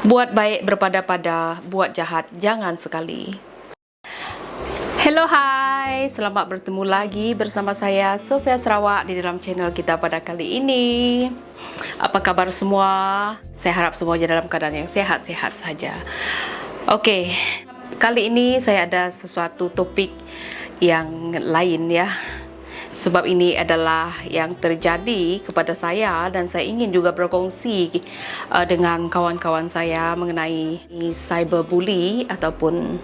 Buat baik berpada-pada, buat jahat jangan sekali. Hello, hai, selamat bertemu lagi bersama saya Sofia Sarawak di dalam channel kita pada kali ini. Apa kabar semua? Saya harap semuanya dalam keadaan yang sehat-sehat saja. Oke, kali ini saya ada sesuatu topik yang lain ya. Sebab ini adalah yang terjadi kepada saya dan saya ingin juga berkongsi dengan kawan-kawan saya mengenai cyberbully ataupun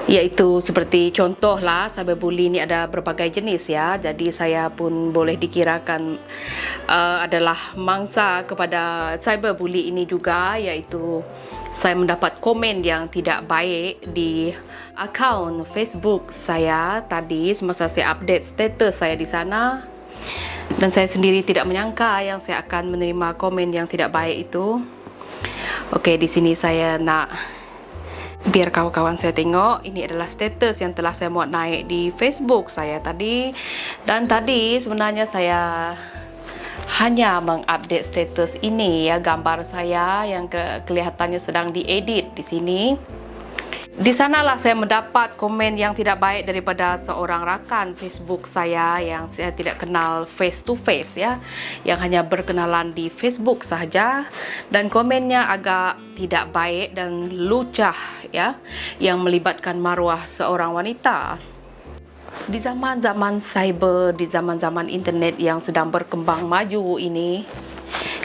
yaitu seperti contohlah cyberbully ini ada berbagai jenis ya. Jadi saya pun boleh dikirakan adalah mangsa kepada cyberbully ini juga, yaitu saya mendapat komen yang tidak baik di akaun Facebook saya tadi semasa saya update status saya di sana, dan saya sendiri tidak menyangka yang saya akan menerima komen yang tidak baik itu. Oke, di sini saya nak biar kawan-kawan saya tengok ini adalah status yang telah saya muat naik di Facebook saya tadi, dan tadi sebenarnya saya hanya mengupdate status ini ya, gambar saya yang kelihatannya sedang diedit di sini. Di sanalah saya mendapat komen yang tidak baik daripada seorang rakan Facebook saya yang saya tidak kenal face to face ya, yang hanya berkenalan di Facebook sahaja, dan komennya agak tidak baik dan lucah ya, yang melibatkan maruah seorang wanita. Di zaman-zaman cyber, di zaman-zaman internet yang sedang berkembang maju ini,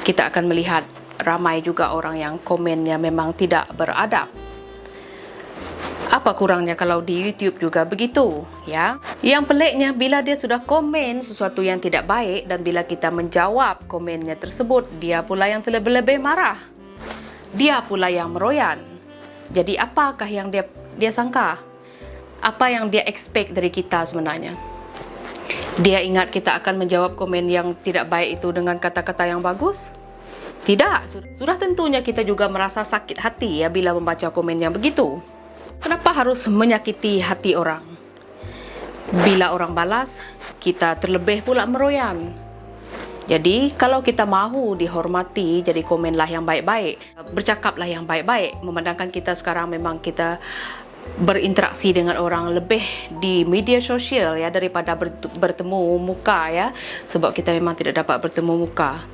kita akan melihat ramai juga orang yang komennya memang tidak beradab. Apa kurangnya kalau di YouTube juga begitu ya? Yang peliknya bila dia sudah komen sesuatu yang tidak baik dan bila kita menjawab komennya tersebut, dia pula yang terlebih-lebih marah. Dia pula yang meroyan. Jadi apakah yang dia sangka? Apa yang dia expect dari kita sebenarnya? Dia ingat kita akan menjawab komen yang tidak baik itu dengan kata-kata yang bagus? Tidak, sudah tentunya kita juga merasa sakit hati ya bila membaca komen yang begitu. Kenapa harus menyakiti hati orang? Bila orang balas, kita terlebih pula meroyan. Jadi, kalau kita mahu dihormati, jadi komenlah yang baik-baik, bercakaplah yang baik-baik, memandangkan kita sekarang memang kita berinteraksi dengan orang lebih di media sosial ya daripada bertemu muka ya, sebab kita memang tidak dapat bertemu muka.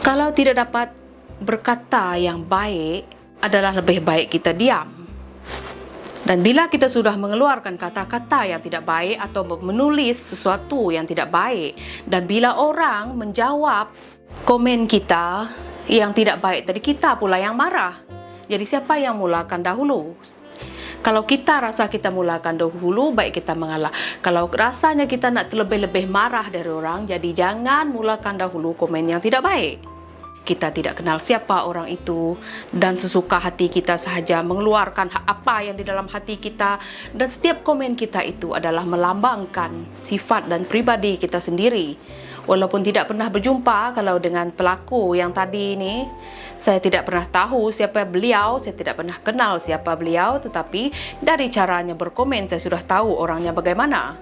Kalau tidak dapat berkata yang baik, adalah lebih baik kita diam. Dan bila kita sudah mengeluarkan kata-kata yang tidak baik atau menulis sesuatu yang tidak baik, dan bila orang menjawab komen kita yang tidak baik tadi, kita pula yang marah. Jadi siapa yang mulakan dahulu? Kalau kita rasa kita mulakan dahulu, baik kita mengalah. Kalau rasanya kita nak terlebih-lebih marah dari orang, jadi jangan mulakan dahulu komen yang tidak baik. Kita tidak kenal siapa orang itu, dan sesuka hati kita sahaja mengeluarkan apa yang di dalam hati kita, dan setiap komen kita itu adalah melambangkan sifat dan pribadi kita sendiri. Walaupun tidak pernah berjumpa, kalau dengan pelaku yang tadi ini, saya tidak pernah tahu siapa beliau, saya tidak pernah kenal siapa beliau, tetapi dari caranya berkomen saya sudah tahu orangnya bagaimana.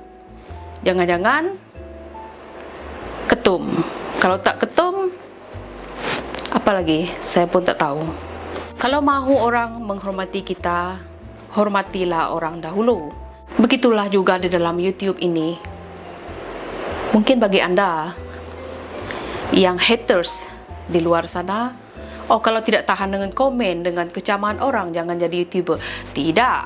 Jangan-jangan ketum. Kalau tak ketum, apalagi saya pun tak tahu. Kalau mahu orang menghormati kita, hormatilah orang dahulu. Begitulah juga di dalam YouTube ini. Mungkin bagi Anda yang haters di luar sana, oh kalau tidak tahan dengan komen, dengan kecaman orang, jangan jadi YouTuber. Tidak.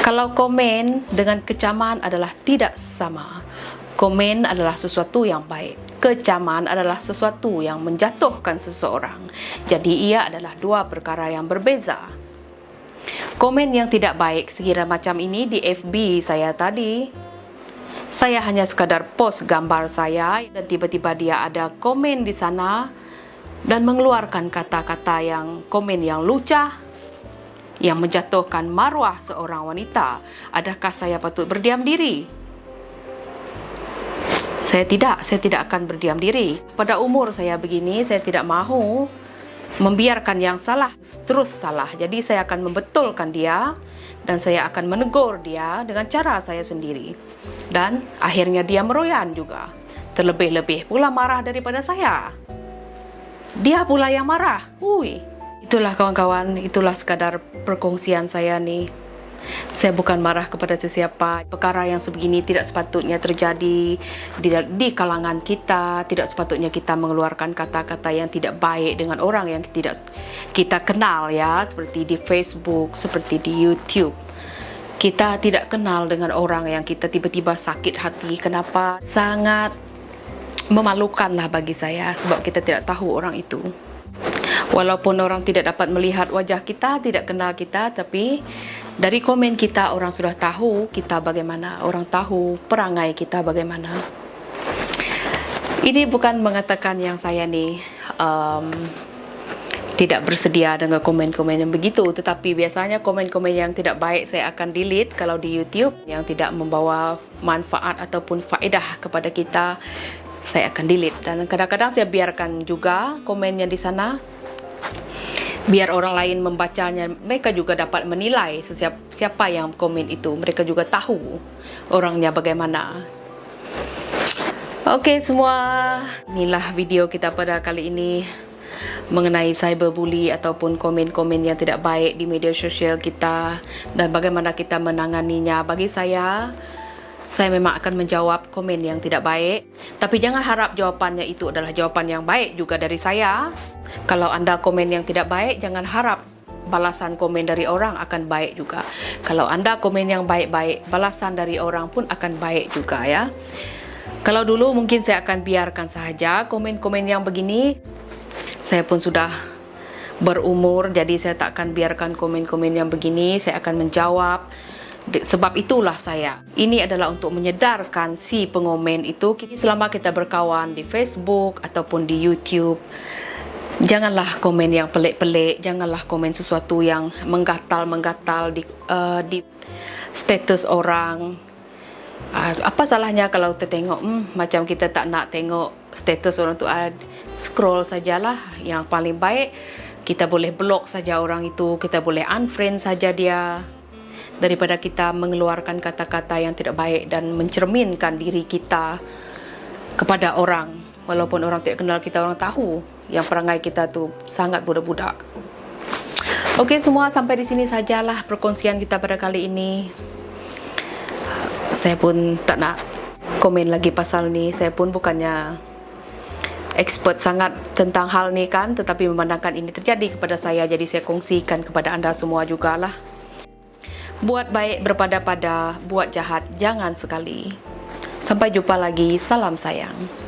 Kalau komen dengan kecaman adalah tidak sama. Komen adalah sesuatu yang baik. Kecaman adalah sesuatu yang menjatuhkan seseorang. Jadi ia adalah dua perkara yang berbeza. Komen yang tidak baik sekira macam ini di FB saya tadi, saya hanya sekadar post gambar saya dan tiba-tiba dia ada komen di sana dan mengeluarkan kata-kata yang komen yang lucah, yang menjatuhkan maruah seorang wanita. Adakah saya patut berdiam diri? Saya tidak akan berdiam diri. Pada umur saya begini, saya tidak mahu membiarkan yang salah terus salah. Jadi saya akan membetulkan dia dan saya akan menegur dia dengan cara saya sendiri. Dan akhirnya dia meroyan juga. Terlebih-lebih pula marah daripada saya. Dia pula yang marah. Itulah kawan-kawan, itulah sekadar perkongsian saya nih. Saya bukan marah kepada sesiapa. Perkara yang sebegini tidak sepatutnya terjadi di kalangan kita. Tidak sepatutnya kita mengeluarkan kata-kata yang tidak baik dengan orang yang tidak kita kenal ya, seperti di Facebook, seperti di YouTube. Kita tidak kenal dengan orang yang kita tiba-tiba sakit hati. Kenapa? Sangat memalukanlah bagi saya, sebab kita tidak tahu orang itu. Walaupun orang tidak dapat melihat wajah kita, tidak kenal kita, tapi dari komen kita orang sudah tahu kita bagaimana, orang tahu perangai kita bagaimana. Ini bukan mengatakan yang saya nih tidak bersedia dengan komen-komen yang begitu, tetapi biasanya komen-komen yang tidak baik saya akan delete kalau di YouTube, yang tidak membawa manfaat ataupun faedah kepada kita, saya akan delete. Dan kadang-kadang saya biarkan juga komennya di sana, biar orang lain membacanya, mereka juga dapat menilai siapa yang komen itu, mereka juga tahu orangnya bagaimana. Oke semua, inilah video kita pada kali ini mengenai cyberbully ataupun komen-komen yang tidak baik di media sosial kita dan bagaimana kita menanganinya. Bagi saya memang akan menjawab komen yang tidak baik, tapi jangan harap jawapannya itu adalah jawapan yang baik juga dari saya. Kalau Anda komen yang tidak baik, jangan harap balasan komen dari orang akan baik juga. Kalau Anda komen yang baik-baik, balasan dari orang pun akan baik juga ya. Kalau dulu mungkin saya akan biarkan saja komen-komen yang begini. Saya pun sudah berumur, jadi saya tak akan biarkan komen-komen yang begini. Saya akan menjawab. Sebab itulah saya. Ini adalah untuk menyedarkan si pengomen itu. Selama kita berkawan di Facebook ataupun di YouTube, janganlah komen yang pelik-pelik. Janganlah komen sesuatu yang menggatal-menggatal di status orang. Apa salahnya kalau kita tengok macam kita tak nak tengok status orang tu, scroll sajalah. Yang paling baik kita boleh block saja orang itu, kita boleh unfriend saja dia, daripada kita mengeluarkan kata-kata yang tidak baik dan mencerminkan diri kita kepada orang. Walaupun orang tidak kenal kita, orang tahu yang perangai kita tu sangat budak-budak. Okey semua, sampai di sini sajalah perkongsian kita pada kali ini. Saya pun tak nak komen lagi pasal ni. Saya pun bukannya expert sangat tentang hal ni kan, tetapi memandangkan ini terjadi kepada saya, jadi saya kongsikan kepada anda semua jugalah. Buat baik berpada-pada, buat jahat jangan sekali. Sampai jumpa lagi, salam sayang.